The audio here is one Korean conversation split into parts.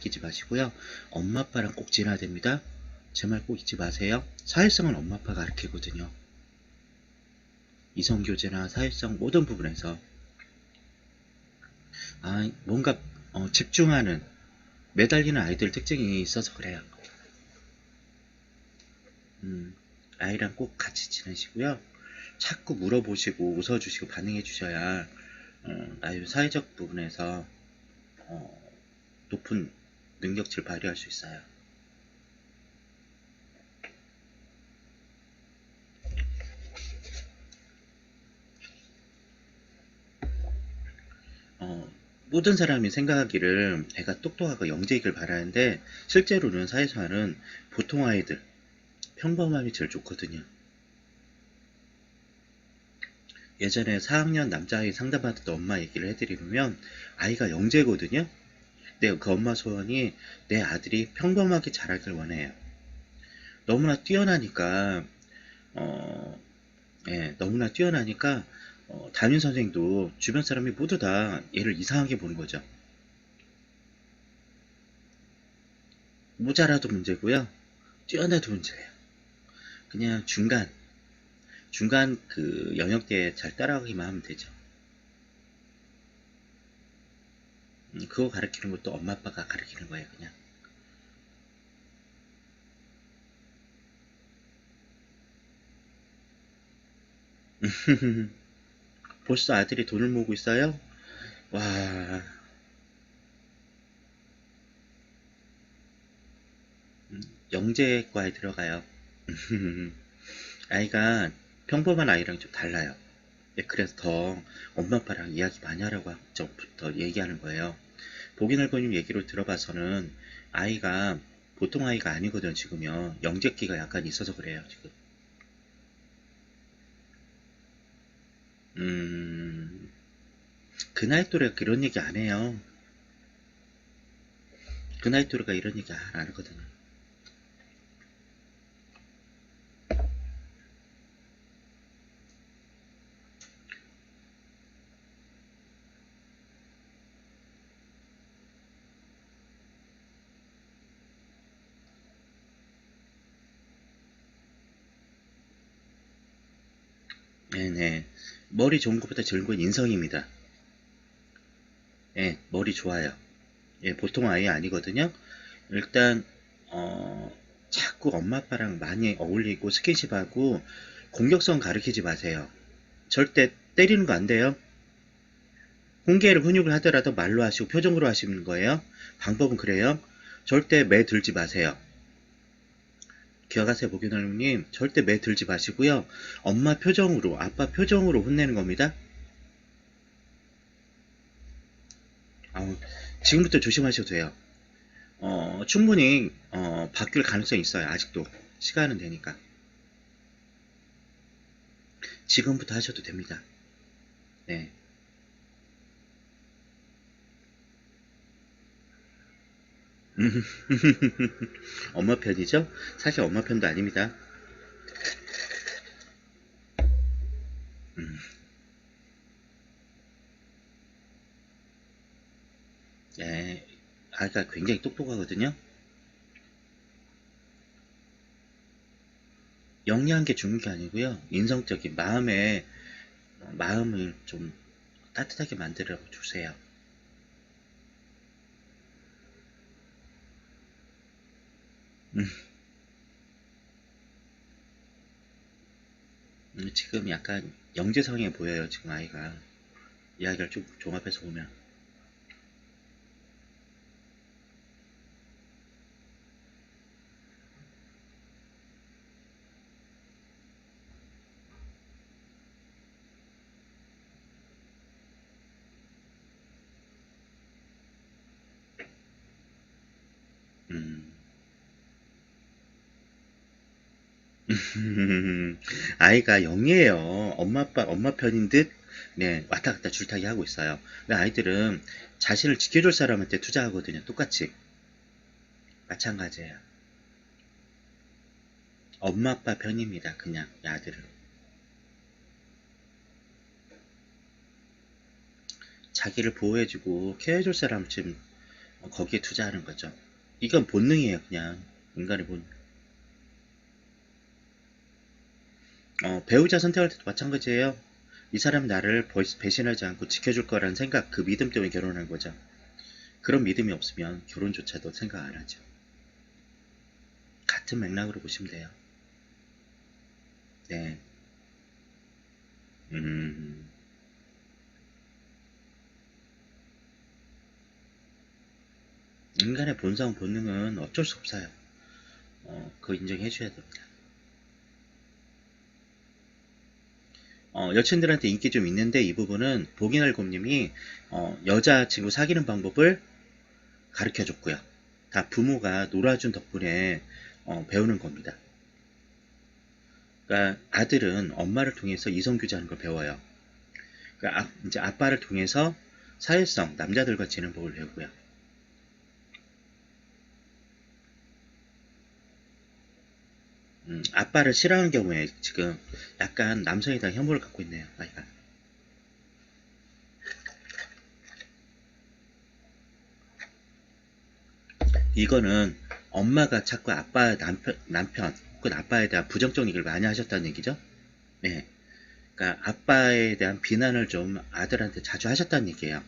가리키지 마시고요. 엄마 아빠랑 꼭 지내야 됩니다. 제 말 꼭 잊지 마세요. 사회성은 엄마 아빠가 가르치거든요. 이성교제나 사회성 모든 부분에서 뭔가 집중하는 매달리는 아이들 특징이 있어서 그래요. 아이랑 꼭 같이 지내시고요. 자꾸 물어보시고 웃어주시고 반응해 주셔야 아이 사회적 부분에서 높은 능력치를 발휘할 수 있어요. 모든 사람이 생각하기를 애가 똑똑하고 영재이길 바라는데 실제로는 사회생활은 보통 아이들 평범함이 제일 좋거든요. 예전에 4학년 남자아이 상담받았던 엄마 얘기를 해드리면 아이가 영재거든요. 근데 그 엄마 소원이 내 아들이 평범하게 자라길 원해요. 너무나 뛰어나니까 너무나 뛰어나니까 담임 선생도 주변 사람이 모두 다 얘를 이상하게 보는 거죠. 모자라도 문제고요. 뛰어나도 문제예요. 그냥 중간 그 영역대에 잘 따라가기만 하면 되죠. 그거 가르치는 것도 엄마 아빠가 가르치는 거예요, 그냥. 벌써 아들이 돈을 모으고 있어요? 와, 영재과에 들어가요. 아이가 평범한 아이랑 좀 달라요. 그래서 더 엄마 아빠랑 이야기 많이 하라고 전부터 얘기하는 거예요. 보기넓은 얘기로 들어봐서는 아이가 보통 아이가 아니거든 지금요. 영재기가 약간 있어서 그래요 지금. 음, 그 나이 또래가 그런 얘기 안 해요. 그 나이 또래가 이런 얘기 안 하거든요. 네네. 머리 좋은 것보다 좋은 건 인성입니다. 예, 머리 좋아요. 예, 보통 아이 아니거든요. 일단 자꾸 엄마 아빠랑 많이 어울리고 스킨십하고 공격성 가르치지 마세요. 절대 때리는 거 안 돼요. 훈계를 훈육을 하더라도 말로 하시고 표정으로 하시는 거예요. 방법은 그래요. 절대 매 들지 마세요. 기억하세요, 보기널님. 절대 매 들지 마시고요. 엄마 표정으로, 아빠 표정으로 혼내는 겁니다. 지금부터 조심하셔도 돼요. 충분히 바뀔 가능성이 있어요. 아직도 시간은 되니까 지금부터 하셔도 됩니다. 네. 엄마 편이죠? 사실 엄마 편도 아닙니다. 음, 네. 아이가 굉장히 똑똑하거든요. 영리한 게 중요한 게 아니고요. 인성적인 마음을 좀 따뜻하게 만들어 주세요. 음, 지금 약간 영재성해 보여요. 지금 아이가 이야기를 좀 종합해서 보면. 음. 아이가 영이에요. 엄마 편인 듯, 네, 왔다 갔다 줄타기 하고 있어요. 근데 아이들은 자신을 지켜줄 사람한테 투자하거든요. 똑같이. 마찬가지예요. 엄마 아빠 편입니다. 그냥, 이 아들은. 자기를 보호해주고 케어해줄 사람 좀 거기에 투자하는 거죠. 이건 본능이에요, 그냥. 인간의 본능. 배우자 선택할 때도 마찬가지예요. 이 사람 나를 배신하지 않고 지켜줄 거라는 생각, 그 믿음 때문에 결혼한 거죠. 그런 믿음이 없으면 결혼조차도 생각 안 하죠. 같은 맥락으로 보시면 돼요. 네. 음, 인간의 본성, 본능은 어쩔 수 없어요. 그거 인정해 줘야 됩니다. 여친들한테 인기 좀 있는데 이 부분은 보기날곰님이 여자친구 사귀는 방법을 가르쳐 줬고요. 다 부모가 놀아준 덕분에 배우는 겁니다. 그러니까 아들은 엄마를 통해서 이성교제하는 걸 배워요. 그러니까 이제 아빠를 통해서 사회성, 남자들과 지내는 법을 배우고요. 아빠를 싫어하는 경우에 지금 약간 남성에 대한 혐오를 갖고 있네요, 아이가. 이거는 엄마가 자꾸 아빠, 남편, 혹은 아빠에 대한 부정적 얘기를 많이 하셨다는 얘기죠. 네. 그러니까 아빠에 대한 비난을 좀 아들한테 자주 하셨다는 얘기예요.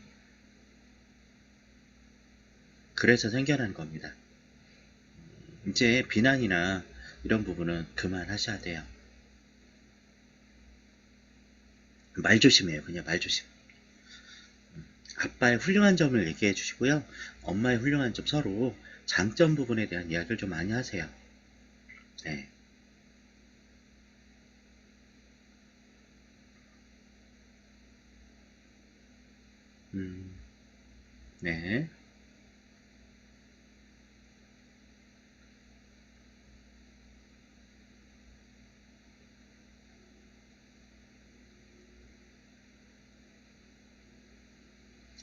그래서 생겨난 겁니다. 이제 비난이나 이런 부분은 그만하셔야 돼요. 말 조심해요. 그냥 말 조심. 아빠의 훌륭한 점을 얘기해 주시고요. 엄마의 훌륭한 점 서로 장점 부분에 대한 이야기를 좀 많이 하세요. 네. 음, 네.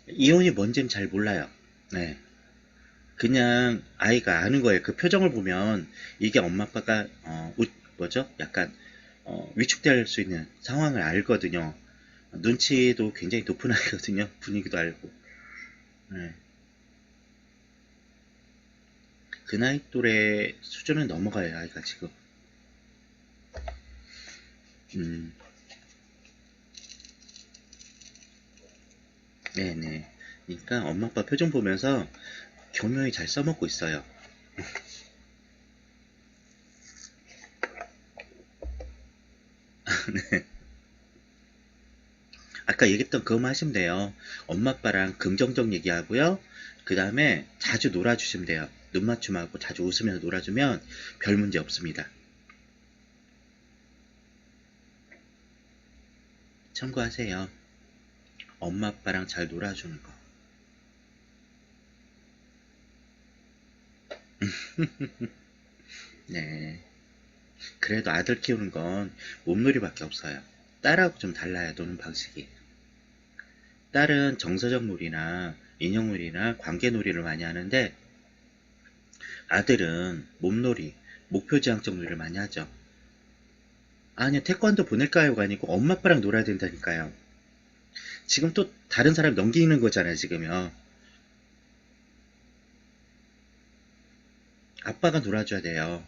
이혼이 뭔지는 잘 몰라요. 네. 그냥 아이가 아는 거예요. 그 표정을 보면 이게 엄마 아빠가 뭐죠? 약간 위축될 수 있는 상황을 알거든요. 눈치도 굉장히 높은 아이거든요. 분위기도 알고. 네. 그 나이 또래 수준은 넘어가요, 아이가 지금. 음, 네네. 그러니까 엄마 아빠 표정 보면서 교묘히 잘 써먹고 있어요. 아까 얘기했던 그거만 하시면 돼요. 엄마 아빠랑 긍정적 얘기하고요. 그 다음에 자주 놀아주시면 돼요. 눈 맞춤하고 자주 웃으면서 놀아주면 별 문제 없습니다. 참고하세요. 엄마 아빠랑 잘 놀아주는 거. 네. 그래도 아들 키우는 건 몸놀이밖에 없어요. 딸하고 좀 달라요, 노는 방식이. 딸은 정서적 놀이나 인형놀이나 관계놀이를 많이 하는데 아들은 몸놀이, 목표지향적 놀이를 많이 하죠. 아니요, 태권도 보낼까요가 아니고 엄마 아빠랑 놀아야 된다니까요. 지금 또 다른 사람 넘기는 거잖아요, 지금요. 아빠가 놀아줘야 돼요.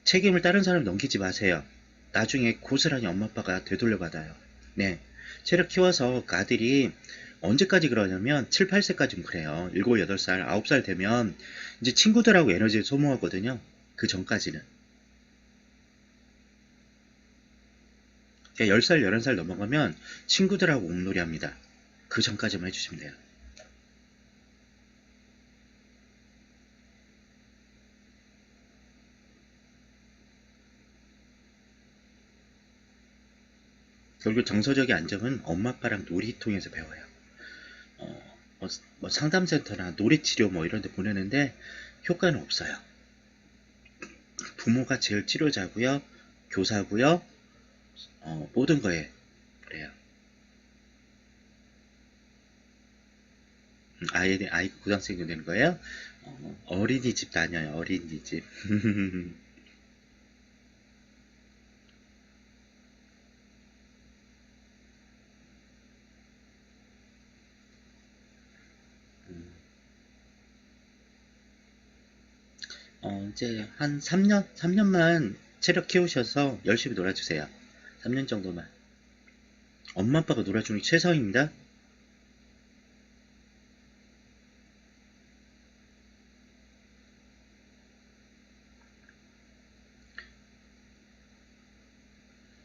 책임을 다른 사람 넘기지 마세요. 나중에 고스란히 엄마 아빠가 되돌려 받아요. 네. 체력 키워서 그 아들이 언제까지 그러냐면 7, 8세까지는 그래요. 7, 8살, 9살 되면 이제 친구들하고 에너지를 소모하거든요. 그 전까지는. 10살, 11살 넘어가면 친구들하고 몸놀이 합니다. 그 전까지만 해주시면 돼요. 결국 정서적인 안정은 엄마 아빠랑 놀이통해서 배워요. 뭐 상담센터나 놀이치료 뭐 이런 데 보내는데 효과는 없어요. 부모가 제일 치료자고요. 교사고요. 모든 거에 그래요. 아이 고등학생이 되는 거예요? 어린이집 다녀요. 어린이집. 이제 한 3년만 체력 키우셔서 열심히 놀아주세요. 3년 정도만. 엄마 아빠가 놀아주는 게 최선입니다.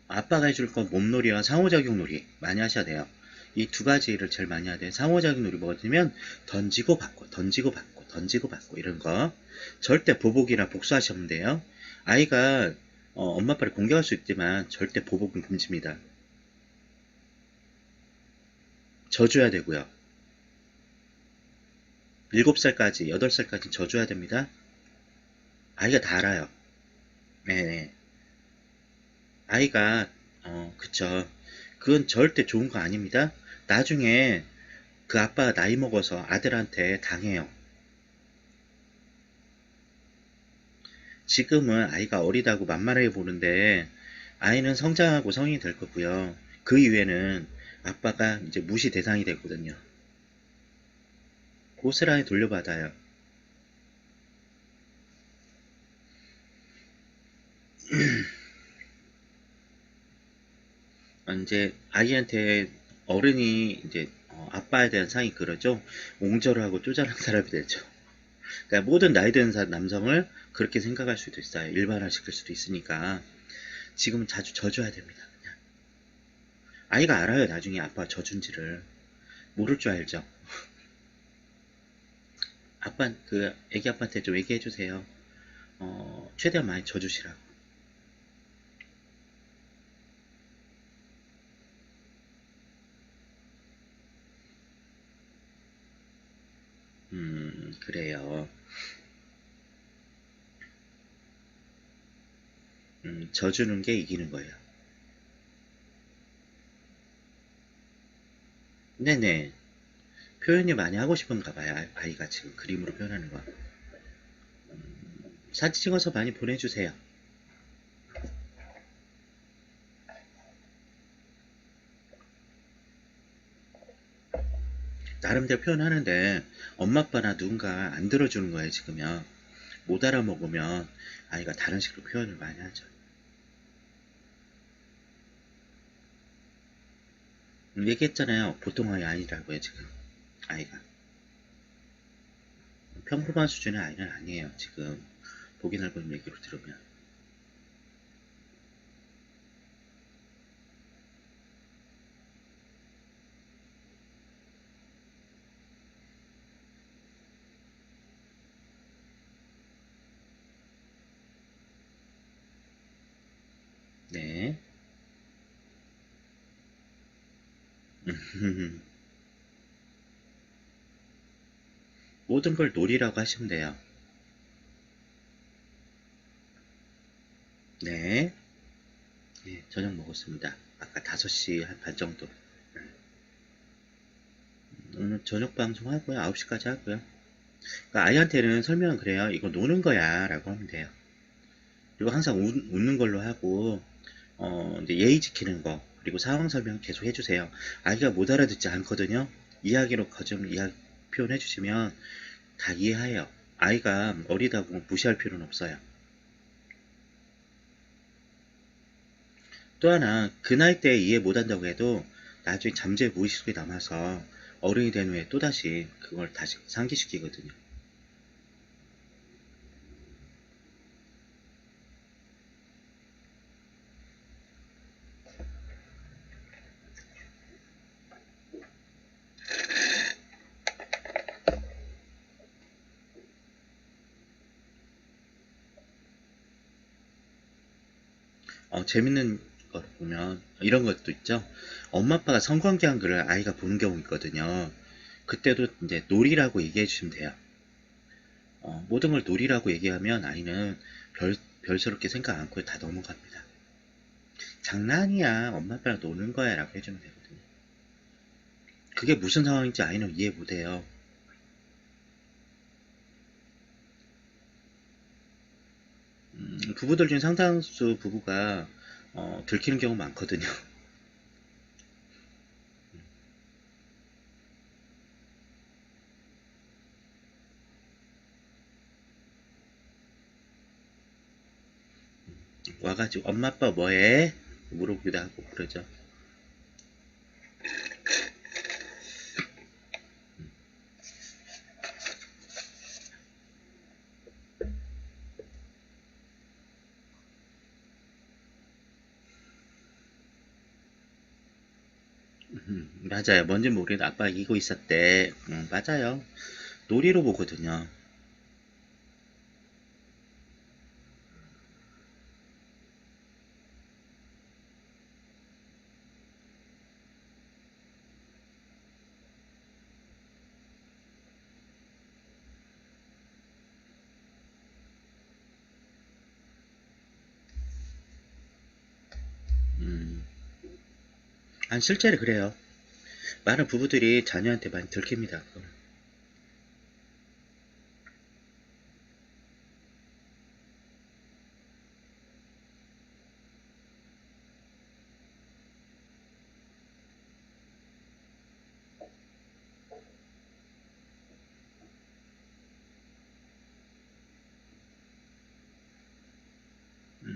아빠가 해줄 건 몸놀이와 상호작용 놀이 많이 하셔야 돼요. 이 두 가지를 제일 많이 해야 돼요. 상호작용 놀이 뭐냐면 던지고 받고 던지고 받고 던지고 받고 이런 거. 절대 보복이나 복수하시면 돼요. 아이가 엄마 아빠를 공격할 수 있지만 절대 보복은 금지입니다. 져줘야 되고요. 7살까지 8살까지 져줘야 됩니다. 아이가 다 알아요. 네. 아이가 그쵸. 그건 절대 좋은 거 아닙니다. 나중에 그 아빠가 나이 먹어서 아들한테 당해요. 지금은 아이가 어리다고 만만하게 보는데 아이는 성장하고 성인이 될 거고요. 그 이후에는 아빠가 이제 무시 대상이 되거든요. 고스란히 돌려받아요. 이제 아이한테 어른이 이제 아빠에 대한 상이 그러죠. 옹졸을 하고 쪼잔한 사람이 되죠. 그러니까 모든 나이 드는 남성을 그렇게 생각할 수도 있어요. 일반화시킬 수도 있으니까 지금은 자주 져줘야 됩니다. 그냥. 아이가 알아요. 나중에 아빠 져준지를 모를 줄 알죠. 아빠 그 애기 아빠한테 좀 얘기해 주세요. 최대한 많이 져주시라고. 그래요. 져주는 게 이기는 거예요. 네네. 표현이 많이 하고 싶은가 봐요. 아이가 지금 그림으로 표현하는 거. 사진 찍어서 많이 보내주세요. 나름대로 표현하는데 엄마 아빠나 누군가 안 들어주는 거예요. 지금요. 못 알아먹으면 아이가 다른 식으로 표현을 많이 하죠. 얘기했잖아요. 보통 아이 아니라고요. 지금 아이가 평범한 수준의 아이는 아니에요. 지금 보기 넓은 얘기로 들으면. 네. 모든 걸 놀이라고 하시면 돼요. 네. 네, 저녁 먹었습니다. 아까 5시 한 반 정도. 오늘 저녁 방송 하고요. 9시까지 하고요. 그러니까 아이한테는 설명은 그래요. 이거 노는 거야 라고 하면 돼요. 그리고 항상 웃는 걸로 하고 이제 예의 지키는 거 그리고 상황 설명 계속 해주세요. 아이가 못 알아듣지 않거든요. 이야기로 거좀 이야기 표현해 주시면 다 이해해요. 아이가 어리다고 무시할 필요는 없어요. 또 하나 그 나이 때 이해 못한다고 해도 나중에 잠재 무의식 속에 남아서 어른이 된 후에 또다시 그걸 다시 상기시키거든요. 재밌는 거 보면 이런 것도 있죠. 엄마 아빠가 성관계한 글을 아이가 보는 경우 있거든요. 그때도 이제 놀이라고 얘기해 주시면 돼요. 모든 걸 놀이라고 얘기하면 아이는 별스럽게 생각 않고 다 넘어갑니다. 장난이야. 엄마 아빠랑 노는 거야. 라고 해주면 되거든요. 그게 무슨 상황인지 아이는 이해 못해요. 부부들 중에 상당수 부부가 들키는 경우 많거든요. 와가지고 엄마 아빠 뭐해? 물어보기도 하고 그러죠. 맞아요. 뭔지 모르겠는데 아빠가 이기고 있었대. 맞아요. 놀이로 보거든요. 음, 실제로 그래요. 많은 부부들이 자녀한테 많이 들킵니다. 그거는.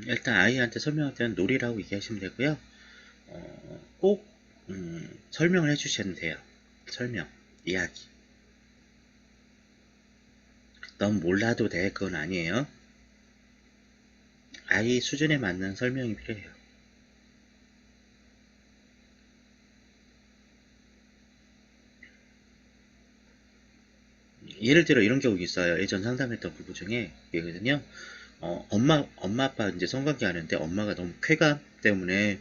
일단 아이한테 설명할 때는 놀이라고 얘기하시면 되고요. 꼭 설명을 해주셔야 돼요. 설명, 이야기. 넌 몰라도 돼. 그건 아니에요. 아이 수준에 맞는 설명이 필요해요. 예를 들어 이런 경우 있어요. 예전 상담했던 부부 중에 이거든요. 엄마 아빠 이제 성관계 하는데 엄마가 너무 쾌감 때문에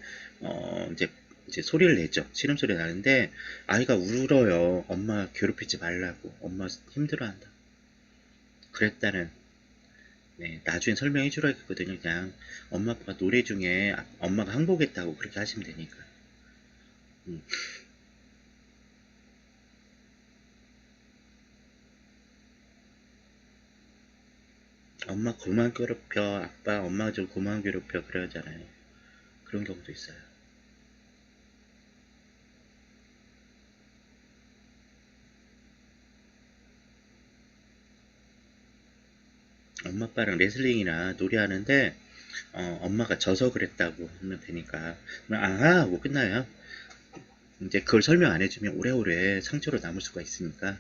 이제 소리를 내죠. 신음소리 나는데 아이가 울어요. 엄마 괴롭히지 말라고. 엄마 힘들어한다. 그랬다는, 네, 나중에 설명해 주라겠거든요. 그냥 엄마 아빠가 노래 중에 엄마가 항복했다고 그렇게 하시면 되니까. 음, 엄마 그만 괴롭혀. 아빠 엄마 좀 그만 괴롭혀. 그러잖아요. 그런 경우도 있어요. 엄마 아빠랑 레슬링이나 놀이하는데 엄마가 져서 그랬다고 하면 되니까 아하 하고 끝나요. 이제 그걸 설명 안 해주면 오래오래 상처로 남을 수가 있으니까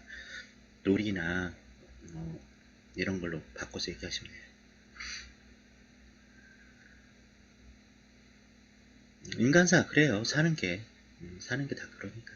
놀이나 어, 이런 걸로 바꿔서 얘기하시면 돼요. 인간사 그래요. 사는 게 다 그러니까.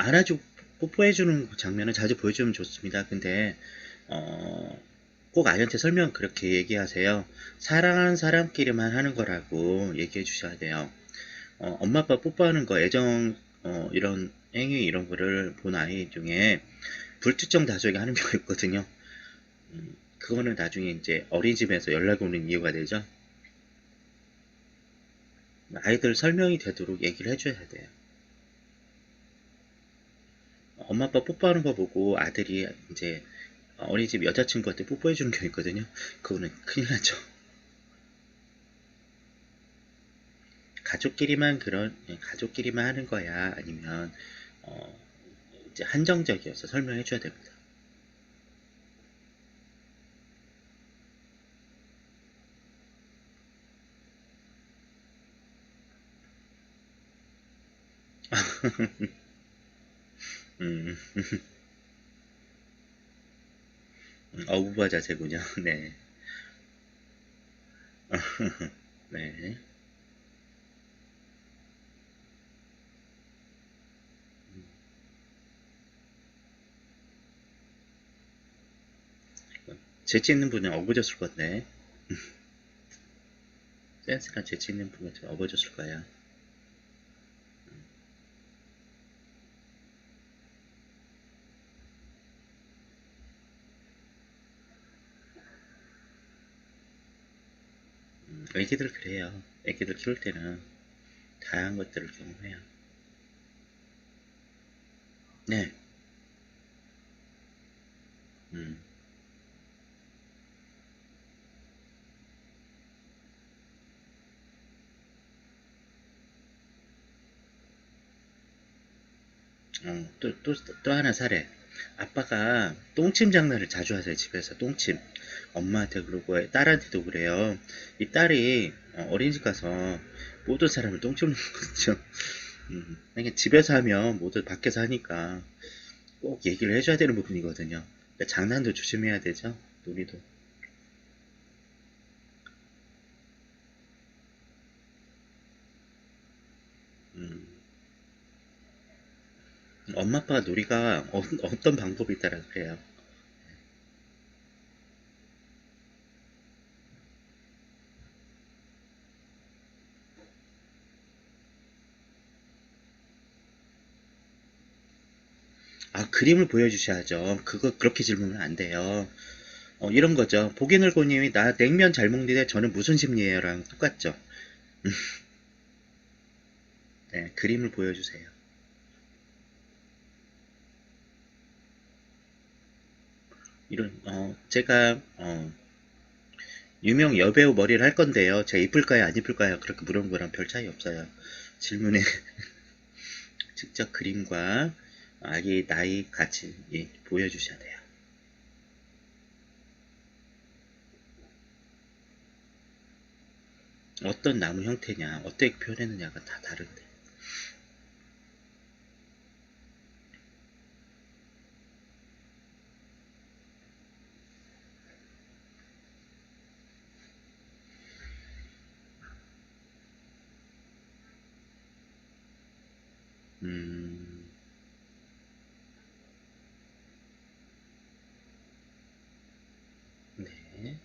안아주고 뽀뽀해주는 장면은 자주 보여주면 좋습니다. 근데 어, 꼭 아이한테 설명 그렇게 얘기하세요. 사랑하는 사람끼리만 하는 거라고 얘기해 주셔야 돼요. 엄마 아빠 뽀뽀하는 거 애정 이런 행위 이런 거를 본 아이 중에 불특정 다수에게 하는 경우가 있거든요. 그거는 나중에 이제 어린이집에서 연락 오는 이유가 되죠. 아이들 설명이 되도록 얘기를 해줘야 돼요. 엄마 아빠 뽀뽀하는 거 보고 아들이 이제 어린이집 여자친구한테 뽀뽀해주는 경우 있거든요. 그거는 큰일 나죠. 가족끼리만 하는 거야. 아니면 어, 이제 한정적이어서 설명해줘야 됩니다. 음, 어부바 자세군요. 네. 네. 재치 있는 분은 어부졌을 건데, 센스랑 재치 있는 분은 어부졌을 거예요. 애기들 그래요. 애기들 키울 때는 다양한 것들을 경험해요. 네. 음, 또 하나 사례. 아빠가 똥침 장난을 자주 하세요, 집에서. 똥침. 엄마한테 그러고 딸한테도 그래요. 이 딸이 어린이집 가서 모든 사람을 똥침 놓거든요. 그러니까 집에서 하면 모두 밖에서 하니까 꼭 얘기를 해줘야 되는 부분이거든요. 그러니까 장난도 조심해야 되죠. 우리도. 음, 엄마 아빠 놀이가 어떤 방법에 따라 그래요. 아, 그림을 보여주셔야죠. 그거 그렇게 질문은 안 돼요. 이런 거죠. 보기늘보님이 나 냉면 잘 먹는데 저는 무슨 심리예요랑 똑같죠. 네, 그림을 보여주세요. 제가 유명 여배우 머리를 할 건데요. 제가 이쁠까요, 안 이쁠까요? 그렇게 물어본 거랑 별 차이 없어요. 질문에 직접 그림과 아기 나이 같이 보여주셔야 돼요. 어떤 나무 형태냐, 어떻게 표현했느냐가 다 다른데. 음, 네.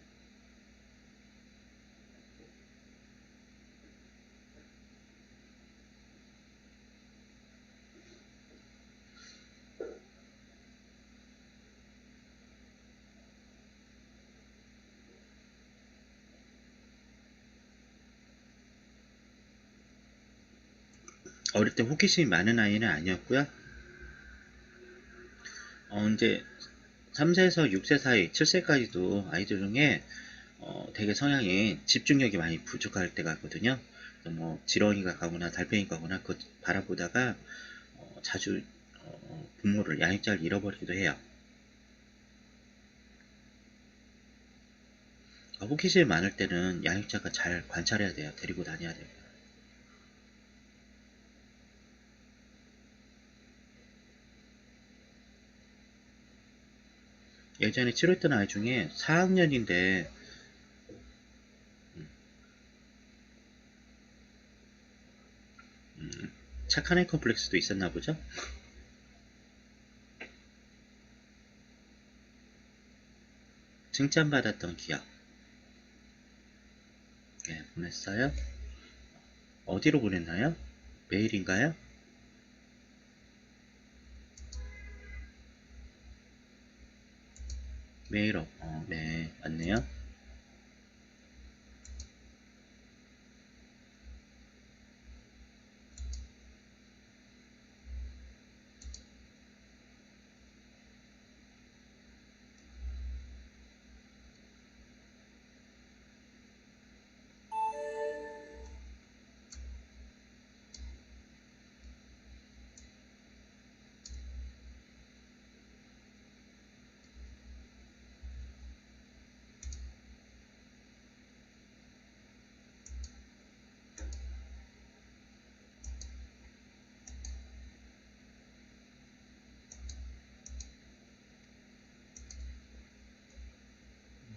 어릴 때 호기심이 많은 아이는 아니었고요. 이제 3세에서 6세 사이, 7세까지도 아이들 중에 되게 성향이 집중력이 많이 부족할 때가 있거든요. 뭐 지렁이가 가거나 달팽이가 가거나 그거 바라보다가 자주 부모를 양육자를 잃어버리기도 해요. 호기심이 많을 때는 양육자가 잘 관찰해야 돼요. 데리고 다녀야 돼요. 예전에 치료했던 아이 중에 4학년인데 착한 애 컴플렉스도 있었나 보죠? 칭찬받았던 기억. 네, 보냈어요. 어디로 보냈나요? 메일인가요? 메일업. 네, 맞네요.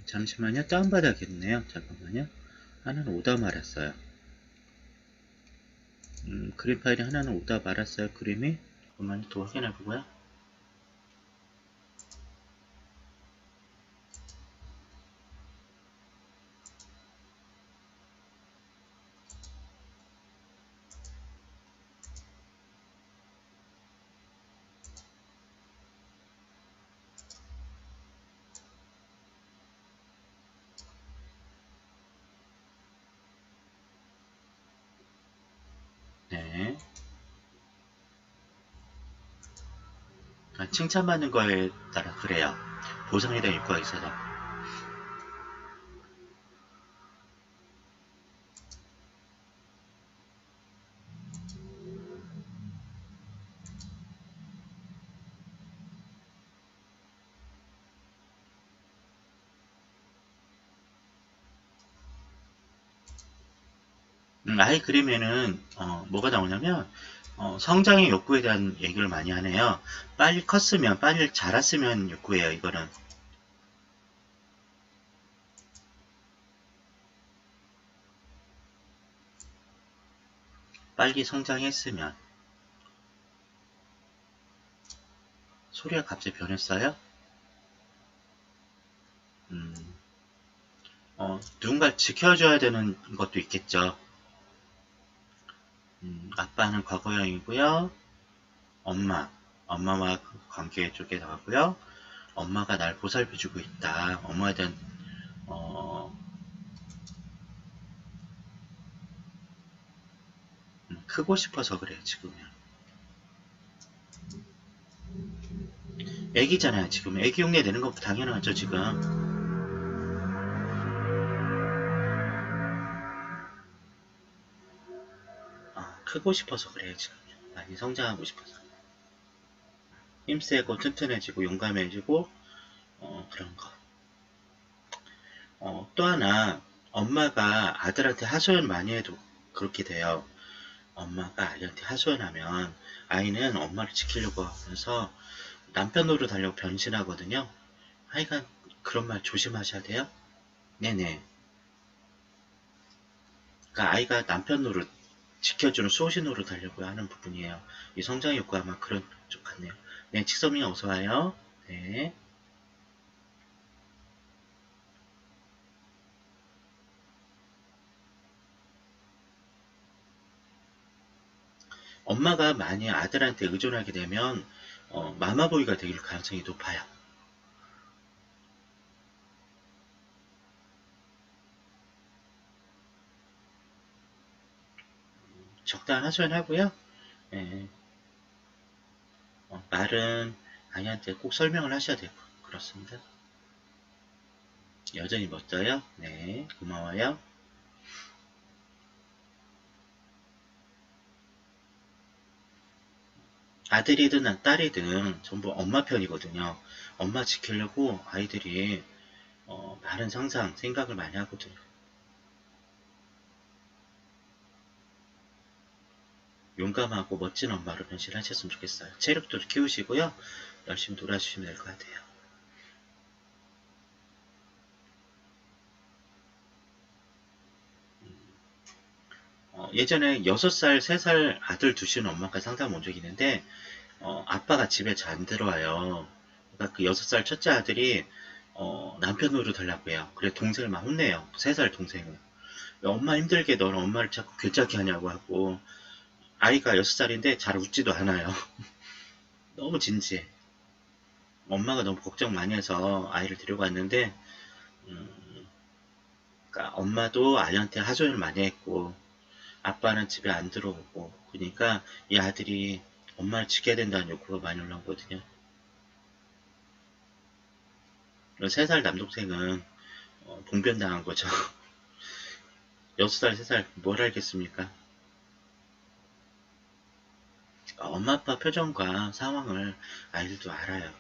잠시만요. 다운받아야겠네요. 잠깐만요. 하나는 오다 말았어요. 그림 파일이 하나는 오다 말았어요. 그림이. 잠깐만요. 또 확인해보고요. 네. 칭찬받는 거에 따라 그래요. 보상에 대한 욕구가 있어서. 아이 그리면은 뭐가 나오냐면 성장의 욕구에 대한 얘기를 많이 하네요. 빨리 컸으면 빨리 자랐으면 욕구예요. 이거는 빨리 성장했으면. 소리가 갑자기 변했어요? 음, 누군가 지켜줘야 되는 것도 있겠죠. 아빠는 과거형이고요. 엄마, 엄마와 관계 쪽에 나가고요. 엄마가 날 보살펴주고 있다. 엄마에 대한 어, 크고 싶어서 그래 지금은. 애기잖아요 지금. 애기 흉내 내는 거 당연하죠 지금. 크고 싶어서 그래 지금. 많이 성장하고 싶어서. 힘세고 튼튼해지고 용감해지고 그런 거. 또 하나, 엄마가 아들한테 하소연 많이 해도 그렇게 돼요. 엄마가 아이한테 하소연하면 아이는 엄마를 지키려고 하면서 남편 노릇 하려고 변신하거든요. 하여간 그런 말 조심하셔야 돼요. 네네. 그러니까 아이가 남편 노릇, 지켜주는 수호신 노릇 하려고 하는 부분이에요. 이 성장 욕구 아마 그런 쪽 같네요. 네, 칙성이 어서 와요. 네. 엄마가 많이 아들한테 의존하게 되면 마마보이가 될 가능성이 높아요. 적당하셔야 하고요. 예, 말은 아이한테 꼭 설명을 하셔야 되고 그렇습니다. 여전히 멋져요. 네, 고마워요. 아들이든 딸이든 전부 엄마 편이거든요. 엄마 지키려고 아이들이 많은 상상, 생각을 많이 하거든요. 용감하고 멋진 엄마로 변신하셨으면 좋겠어요. 체력도 키우시고요. 열심히 놀아주시면 될 것 같아요. 예전에 6살, 3살 아들 두시는 엄마가 상담 온 적이 있는데 아빠가 집에 잘 안 들어와요. 그러니까 그 6살 첫째 아들이 남편 노릇 하려고 해요. 그래 동생을 막 혼내요. 3살 동생을. 엄마 힘들게 너는 엄마를 자꾸 괴짜게 하냐고 하고 아이가 6살인데 잘 웃지도 않아요. 너무 진지해. 엄마가 너무 걱정 많이 해서 아이를 데려갔는데 그러니까 엄마도 아이한테 하소연을 많이 했고 아빠는 집에 안 들어오고 그러니까 이 아들이 엄마를 지켜야 된다는 욕구가 많이 올라오거든요. 3살 남동생은 봉변당한 거죠. 6살, 3살 뭘 알겠습니까? 엄마 아빠 표정과 상황을 아이들도 알아요.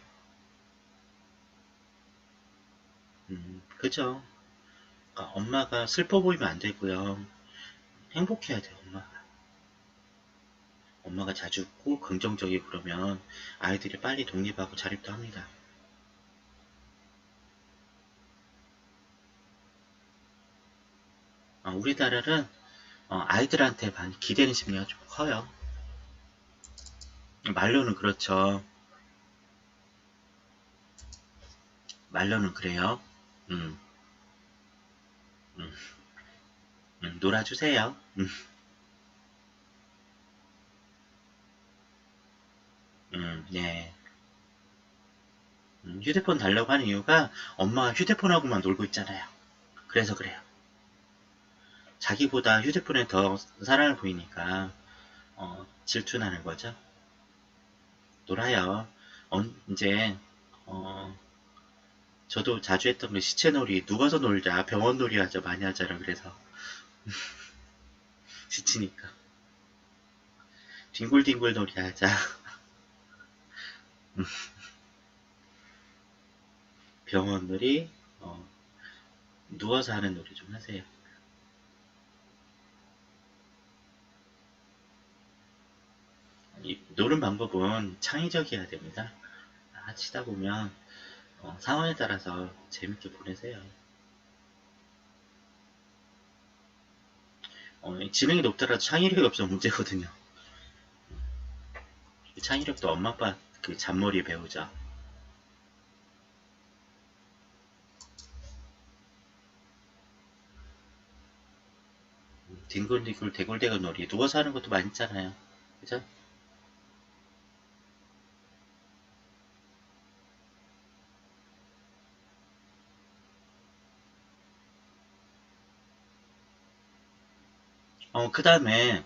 그죠? 그러니까 엄마가 슬퍼 보이면 안 되고요. 행복해야 돼요, 엄마가. 엄마가 자주 웃고 긍정적이고 그러면 아이들이 빨리 독립하고 자립도 합니다. 우리나라는 아이들한테 많이 기대는 심리가 좀 커요. 말로는 그렇죠. 말로는 그래요. 음, 음, 놀아주세요. 네. 휴대폰 달라고 하는 이유가 엄마가 휴대폰하고만 놀고 있잖아요. 그래서 그래요. 자기보다 휴대폰에 더 사랑을 보이니까 질투나는 거죠. 놀아요. 이제 어, 저도 자주 했던 그 시체놀이 누워서 놀자 병원놀이 하자 많이 하자라 그래서 지치니까 뒹굴뒹굴 놀이 하자. 병원놀이 누워서 하는 놀이 좀 하세요. 이 노는 방법은 창의적이어야 됩니다. 하시다 보면 상황에 따라서 재밌게 보내세요. 지능이 높더라도 창의력이 없으면 문제거든요. 창의력도 엄마 아빠 그 잔머리에 배우자. 뒹굴뒹굴 대굴대굴 놀이 누워서 하는 것도 많이 있잖아요. 그죠? 그 다음에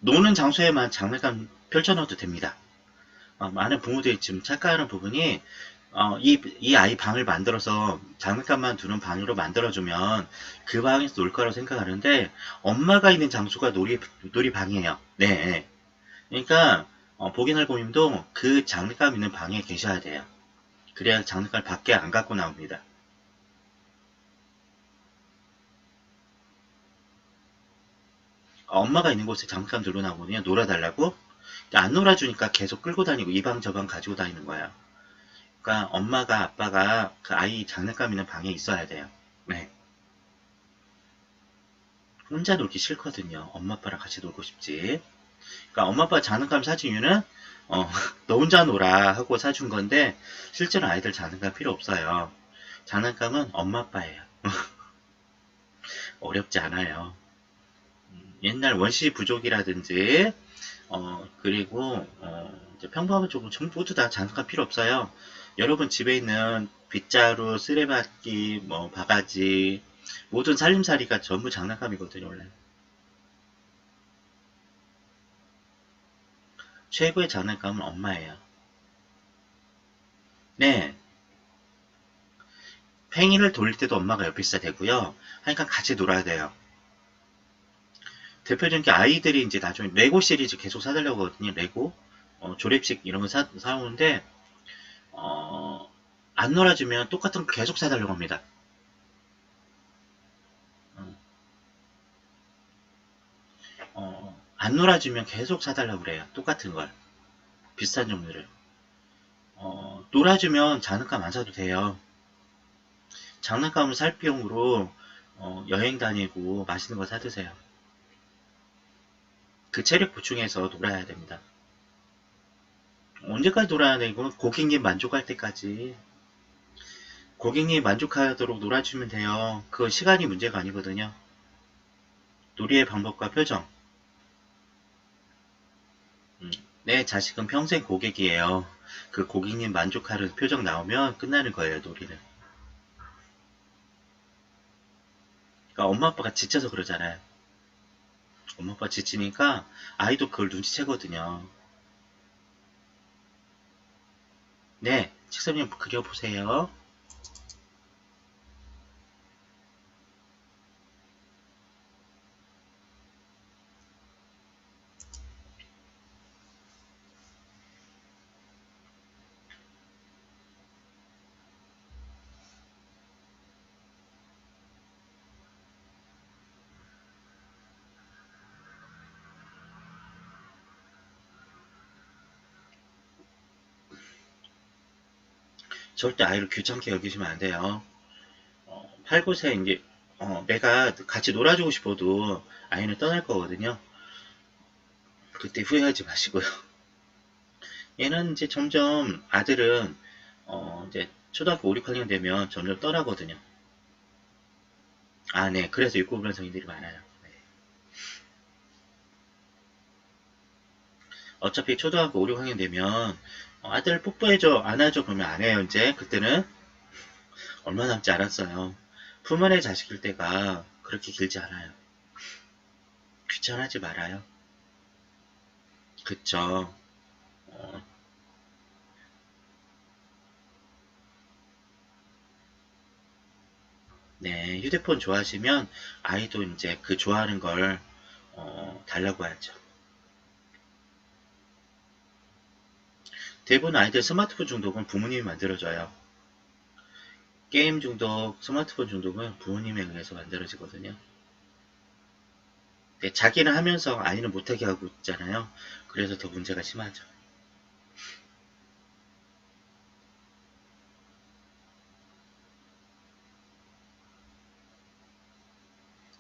노는 장소에만 장난감 펼쳐놔도 됩니다. 많은 부모들이 지금 착각하는 부분이 이 아이 방을 만들어서 장난감만 두는 방으로 만들어주면 그 방에서 놀 거라고 생각하는데 엄마가 있는 장소가 놀이방이에요. 네. 그러니까 보기날고님도 그 장난감 있는 방에 계셔야 돼요. 그래야 장난감을 밖에 안 갖고 나옵니다. 엄마가 있는 곳에 장난감 들고 나오거든요. 놀아달라고. 안 놀아주니까 계속 끌고 다니고 이 방 저 방 가지고 다니는 거예요. 그러니까 엄마가 아빠가 그 아이 장난감 있는 방에 있어야 돼요. 네. 혼자 놀기 싫거든요. 엄마 아빠랑 같이 놀고 싶지. 그러니까 엄마 아빠 장난감 사준 이유는 너 혼자 놀아 하고 사준 건데 실제로 아이들 장난감 필요 없어요. 장난감은 엄마 아빠예요. 어렵지 않아요. 옛날 원시 부족이라든지 그리고 이제 평범한 쪽은 전부 모두 다 장난감 필요 없어요. 여러분 집에 있는 빗자루, 쓰레받기, 뭐 바가지 모든 살림살이가 전부 장난감이거든요. 원래 최고의 장난감은 엄마예요. 네, 팽이를 돌릴 때도 엄마가 옆에 있어야 되고요. 하니까 같이 놀아야 돼요. 대표적인 게 아이들이 이제 나중에 레고 시리즈 계속 사달라고 하거든요. 레고 조립식 이런 거 사오는데 안 놀아주면 똑같은 거 계속 사달라고 합니다. 안 놀아주면 계속 사달라고 그래요. 똑같은 걸. 비슷한 종류를. 놀아주면 장난감 안 사도 돼요. 장난감을 살 비용으로 여행 다니고 맛있는 거 사드세요. 그 체력 보충해서 놀아야 됩니다. 언제까지 놀아야 되고 고객님 만족할 때까지 고객님 만족하도록 놀아주면 돼요. 그건 시간이 문제가 아니거든요. 놀이의 방법과 표정. 내 자식은 평생 고객이에요. 그 고객님 만족하는 표정 나오면 끝나는 거예요, 놀이는. 그러니까 엄마 아빠가 지쳐서 그러잖아요. 엄마 아빠 지치니까 아이도 그걸 눈치채거든요. 네, 책상님 그려보세요. 절대 아이를 귀찮게 여기시면 안 돼요. 8, 9세 이제 내가 같이 놀아주고 싶어도 아이는 떠날 거거든요. 그때 후회하지 마시고요. 얘는 이제 점점 아들은 이제 초등학교 5, 6학년 되면 점점 떠나거든요. 아, 네. 그래서 육구불안 성인들이 많아요. 네. 어차피 초등학교 5, 6학년 되면 아들 뽀뽀해줘, 안아줘 그러면 안 해요. 이제 그때는 얼마 남지 않았어요. 품 안의 자식일 때가 그렇게 길지 않아요. 귀찮아하지 말아요. 그쵸. 어, 네. 휴대폰 좋아하시면 아이도 이제 그 좋아하는 걸 달라고 하죠. 대부분 아이들 스마트폰 중독은 부모님이 만들어줘요. 게임 중독, 스마트폰 중독은 부모님에 의해서 만들어지거든요. 네, 자기는 하면서 아이는 못하게 하고 있잖아요. 그래서 더 문제가 심하죠.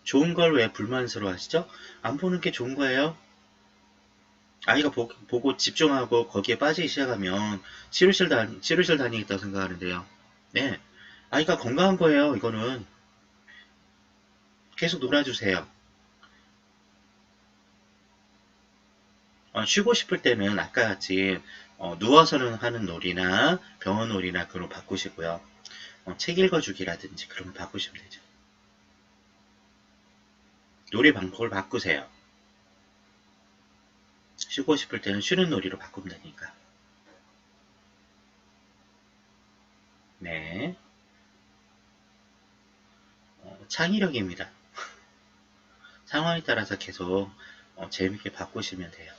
좋은 걸 왜 불만스러워 하시죠? 안 보는 게 좋은 거예요. 아이가 보고 집중하고 거기에 빠지기 시작하면 치료실 다니겠다고 생각하는데요. 네. 아이가 건강한 거예요, 이거는. 계속 놀아주세요. 쉬고 싶을 때는 아까 같이 누워서는 하는 놀이나 병원 놀이나 그런 거 바꾸시고요. 책 읽어주기라든지 그런 거 바꾸시면 되죠. 놀이 방법을 바꾸세요. 쉬고 싶을 때는 쉬는 놀이로 바꾸면 되니까. 네. 창의력입니다. 상황에 따라서 계속 재밌게 바꾸시면 돼요.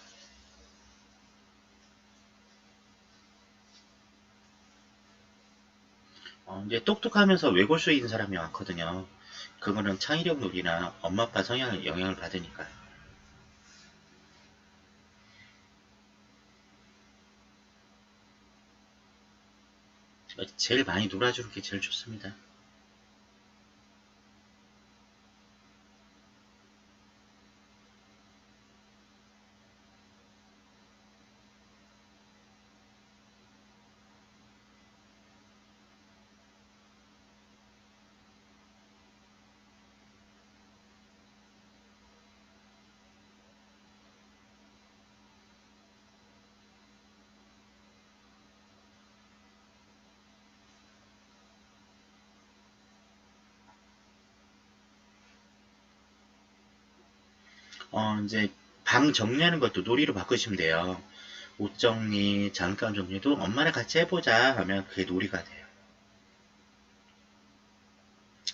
이제 똑똑하면서 외골수인 사람이 많거든요. 그거는 창의력 놀이나 엄마 아빠 성향 영향을 받으니까요. 제일 많이 놀아주는 게 제일 좋습니다. 이제 방 정리하는 것도 놀이로 바꾸시면 돼요. 옷 정리, 장갑 정리도 엄마랑 같이 해보자 하면 그게 놀이가 돼요.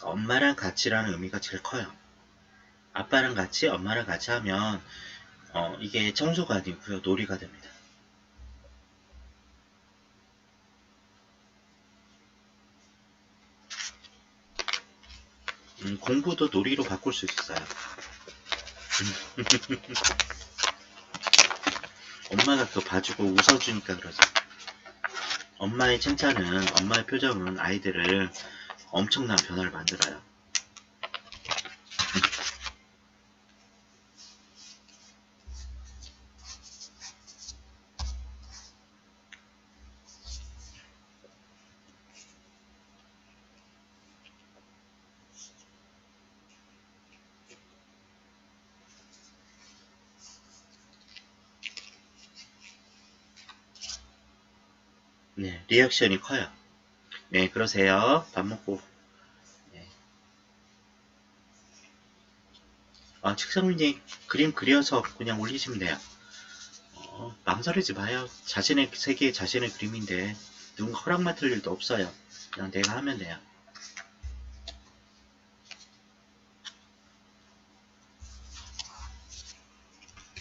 엄마랑 같이라는 의미가 제일 커요. 아빠랑 같이, 엄마랑 같이 하면 이게 청소가 아니고요, 놀이가 됩니다. 공부도 놀이로 바꿀 수 있어요. 엄마가 그거 봐주고 웃어주니까 그러죠. 엄마의 칭찬은, 엄마의 표정은 아이들을 엄청난 변화를 만들어요. 네, 리액션이 커요. 네, 그러세요. 밥 먹고. 네. 책상 위에 그림 그려서 그냥 올리시면 돼요. 망설이지 마요. 자신의 세계, 자신의 그림인데 누군가 허락 맡을 일도 없어요. 그냥 내가 하면 돼요.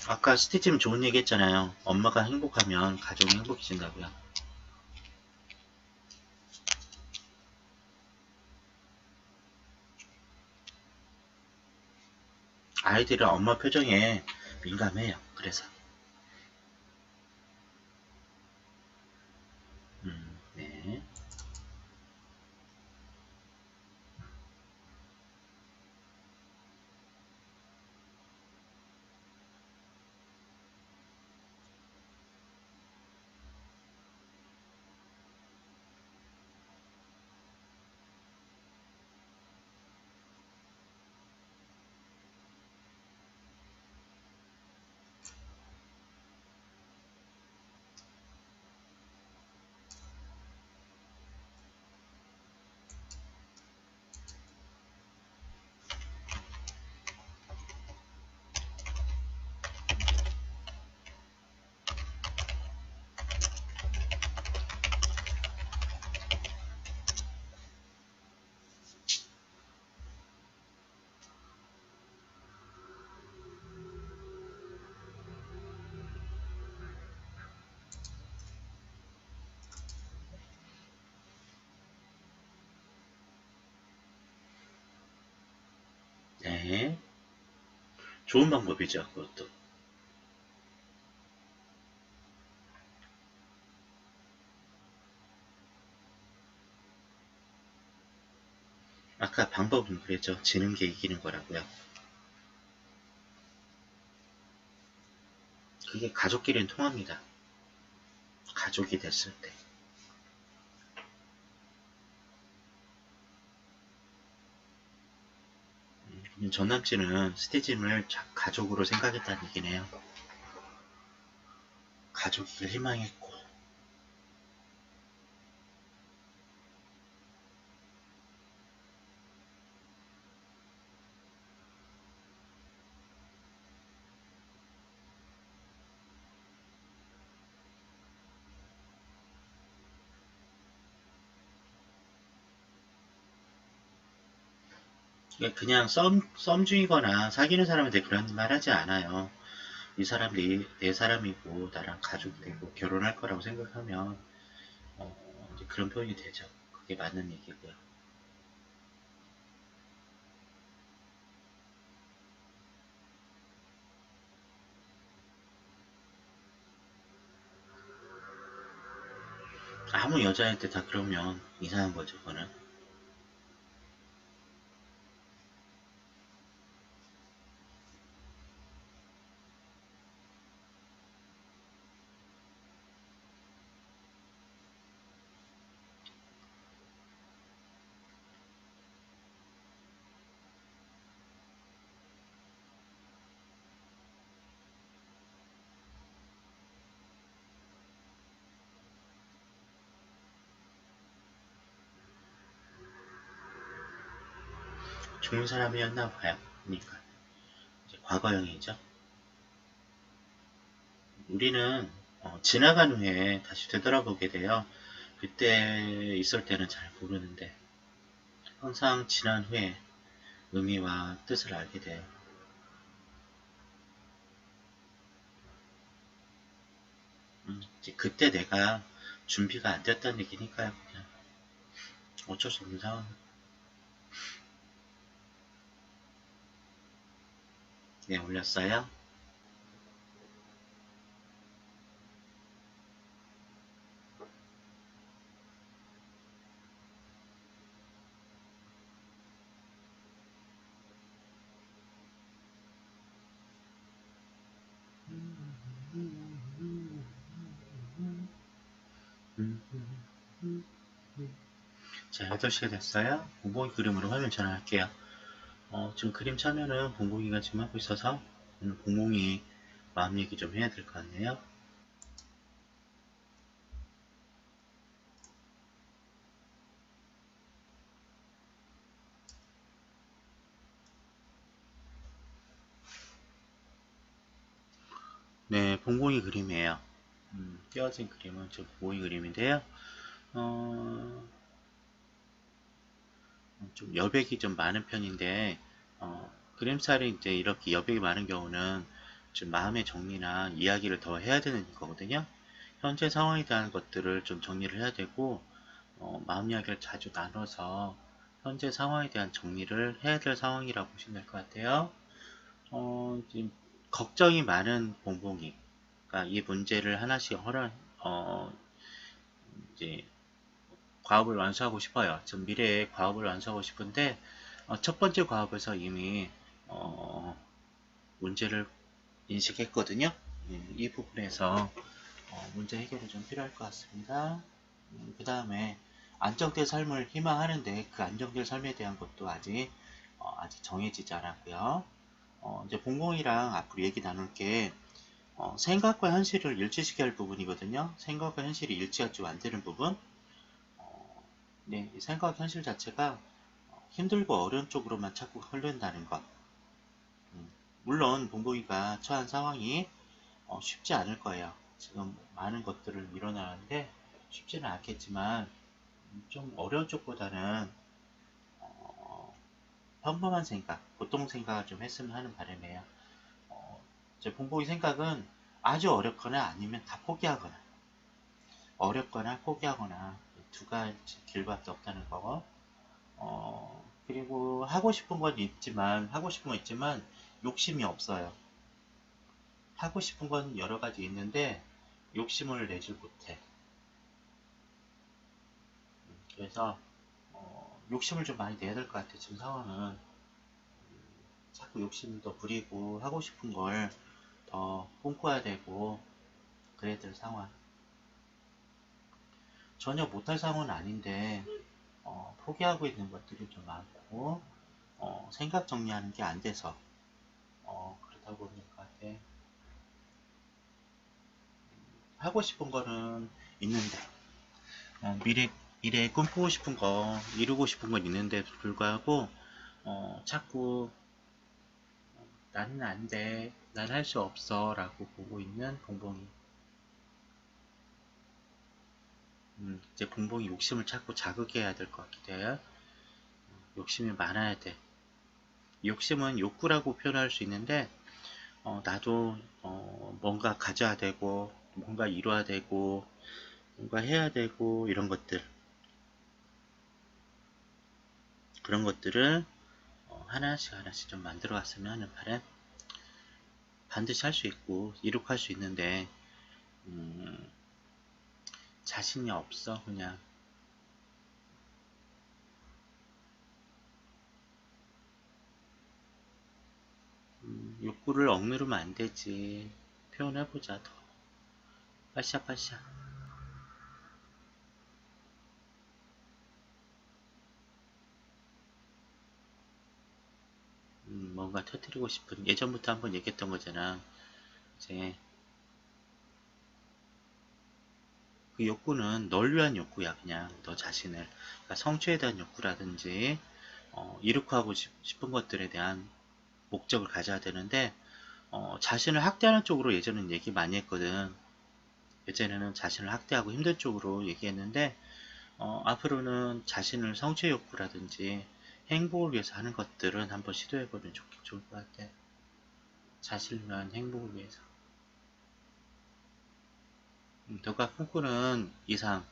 아까 스티치님 좋은 얘기 했잖아요. 엄마가 행복하면 가족이 행복해진다고요. 아이들은 엄마 표정에 민감해요. 그래서 네. 네. 좋은 방법이죠, 그것도. 아까 방법은 그랬죠. 지는 게 이기는 거라고요. 그게 가족끼리는 통합니다. 가족이 됐을 때. 전 남친은 스티즘을 가족으로 생각했다는 얘기네요. 가족이길 희망했고. 그냥 썸 중이거나 사귀는 사람한테 그런 말 하지 않아요. 이 사람이 내 사람이고 나랑 가족이 되고 결혼할 거라고 생각하면 이제 그런 표현이 되죠. 그게 맞는 얘기고요. 아무 여자한테 다 그러면 이상한 거죠, 그거는. 좋은 사람이었나 봐요. 그러니까 이제 과거형이죠. 우리는 지나간 후에 다시 되돌아보게 돼요. 그때 있을 때는 잘 모르는데 항상 지난 후에 의미와 뜻을 알게 돼요. 이제 그때 내가 준비가 안 됐다는 얘기니까요. 그냥 어쩔 수 없는 상황. 네, 올렸어요. 자, 8시가 됐어요. 본보기 그림으로 화면 전환할게요. 지금 그림 참여는 본보기가 지금 하고 있어서 본봉이 마음 얘기 좀 해야 될 것 같네요. 네, 본보기 그림이에요. 띄워진 그림은 좀 본보기 그림인데요. 어, 좀 여백이 좀 많은 편인데 그림살이 이제 이렇게 여백이 많은 경우는 좀 마음의 정리나 이야기를 더 해야 되는 거거든요. 현재 상황에 대한 것들을 좀 정리를 해야 되고 마음 이야기를 자주 나눠서 현재 상황에 대한 정리를 해야 될 상황이라고 보시면 될 것 같아요. 지금 걱정이 많은 봉봉이, 그러니까 이 문제를 하나씩 이제 과업을 완수하고 싶어요. 좀 미래에 과업을 완수하고 싶은데 첫 번째 과업에서 이미 어, 문제를 인식했거든요. 이 부분에서 문제 해결이 좀 필요할 것 같습니다. 그 다음에 안정된 삶을 희망하는데 그 안정된 삶에 대한 것도 아직 정해지지 않았고요. 이제 봉봉이랑 앞으로 얘기 나눌 게 생각과 현실을 일치시켜야 할 부분이거든요. 생각과 현실이 일치가 좀 안 되는 부분. 네, 이 생각 현실 자체가 힘들고 어려운 쪽으로만 자꾸 흐른다는 것. 물론 봉봉이가 처한 상황이 쉽지 않을 거예요. 지금 많은 것들을 일어나는데 쉽지는 않겠지만 좀 어려운 쪽보다는 어, 평범한 생각, 보통 생각을 좀 했으면 하는 바람이에요. 제 본보기 생각은 아주 어렵거나 아니면 다 포기하거나 어렵거나 포기하거나 두 가지 길밖에 없다는 거. 그리고 하고 싶은 건 있지만 욕심이 없어요. 하고 싶은 건 여러 가지 있는데 욕심을 내질 못해. 그래서 욕심을 좀 많이 내야 될 것 같아. 지금 상황은 자꾸 욕심도 부리고 하고 싶은 걸 더 꿈꿔야 되고 그래야 될 상황. 전혀 못할 상황은 아닌데 포기하고 있는 것들이 좀 많고 생각 정리하는 게 안 돼서 그러다 보니까 하고 싶은 거는 있는데 미래에 꿈꾸고 싶은 거 이루고 싶은 건 있는데 불구하고 자꾸 나는 안 돼, 난 할 수 없어 라고 보고 있는 봉봉이. 이제 봉봉이 욕심을 자꾸 자극해야 될 것 같기도 해요. 욕심이 많아야 돼. 욕심은 욕구라고 표현할 수 있는데 나도 뭔가 가져야 되고 뭔가 이뤄야 되고 뭔가 해야 되고 이런 것들, 그런 것들을 하나씩 하나씩 좀 만들어 갔으면 하는 바람. 반드시 할 수 있고 이룩 할 수 있는데 자신이 없어. 그냥 욕구를 억누르면 안 되지. 표현해보자. 더 빠샤빠샤. 뭔가 터뜨리고 싶은, 예전부터 한번 얘기했던 거잖아. 이제 그 욕구는 널 위한 욕구야. 그냥 너 자신을, 그러니까 성취에 대한 욕구라든지 이룩하고 싶은 것들에 대한 목적을 가져야 되는데 자신을 학대하는 쪽으로 예전에는 얘기 많이 했거든. 예전에는 자신을 학대하고 힘든 쪽으로 얘기했는데 앞으로는 자신을 성취 욕구라든지 행복을 위해서 하는 것들은 한번 시도해보면 좋을 것 같아. 자신을 위한 행복을 위해서. 너가 꿈꾸는 이상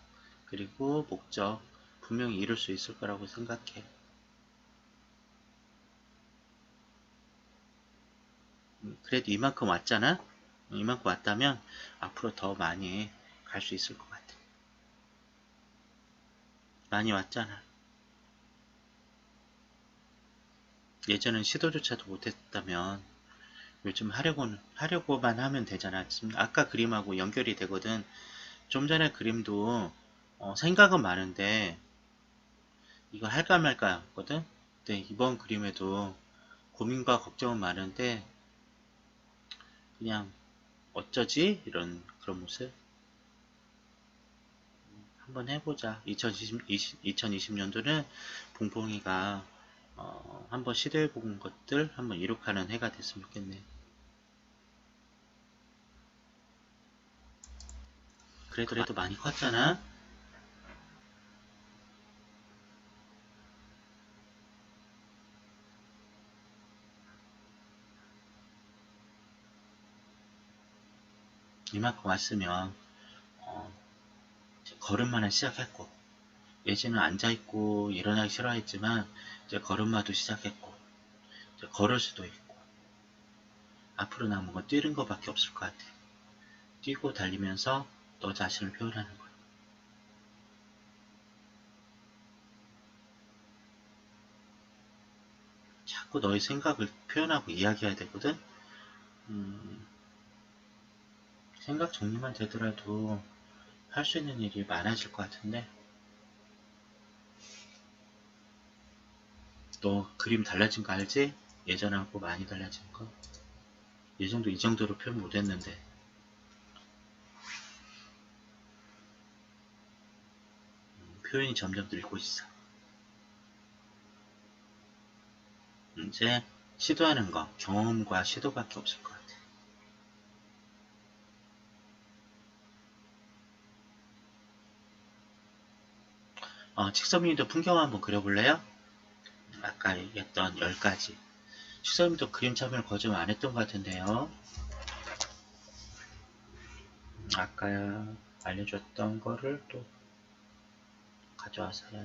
그리고 목적 분명히 이룰 수 있을 거라고 생각해. 그래도 이만큼 왔잖아? 이만큼 왔다면 앞으로 더 많이 갈 수 있을 것 같아. 많이 왔잖아. 예전엔 시도조차도 못했다면 요즘 하려고만 하면 되잖아. 지금 아까 그림하고 연결이 되거든. 좀 전에 그림도 생각은 많은데 이거 할까 말까 였거든. 근데 이번 그림에도 고민과 걱정은 많은데 그냥 어쩌지? 이런 그런 모습 한번 해보자. 2020년도는 봉봉이가 한번 시도해본 것들 한번 이룩하는 해가 됐으면 좋겠네. 그래도 많이 컸잖아. 이만큼 왔으면 이제 걸음마는 시작했고, 예전에 앉아있고 일어나기 싫어했지만 이제 걸음마도 시작했고 이제 걸을 수도 있고 앞으로 남은 건 뛰는 것밖에 없을 것 같아. 뛰고 달리면서 너 자신을 표현하는 거야. 자꾸 너의 생각을 표현하고 이야기해야 되거든. 생각 정리만 되더라도 할 수 있는 일이 많아질 것 같은데 너 그림 달라진 거 알지? 예전하고 많이 달라진 거. 예전도 이 정도로 표현 못했는데 표현이 점점 늘고 있어. 이제 시도하는 거, 경험과 시도밖에 없을 것 같아. 칙서민도 풍경 한번 그려볼래요? 아까 얘기했던 10가지. 칙서민도 그림 참여를 거절 안 했던 것 같은데요. 아까 알려줬던 거를 또 가져와서 해야지.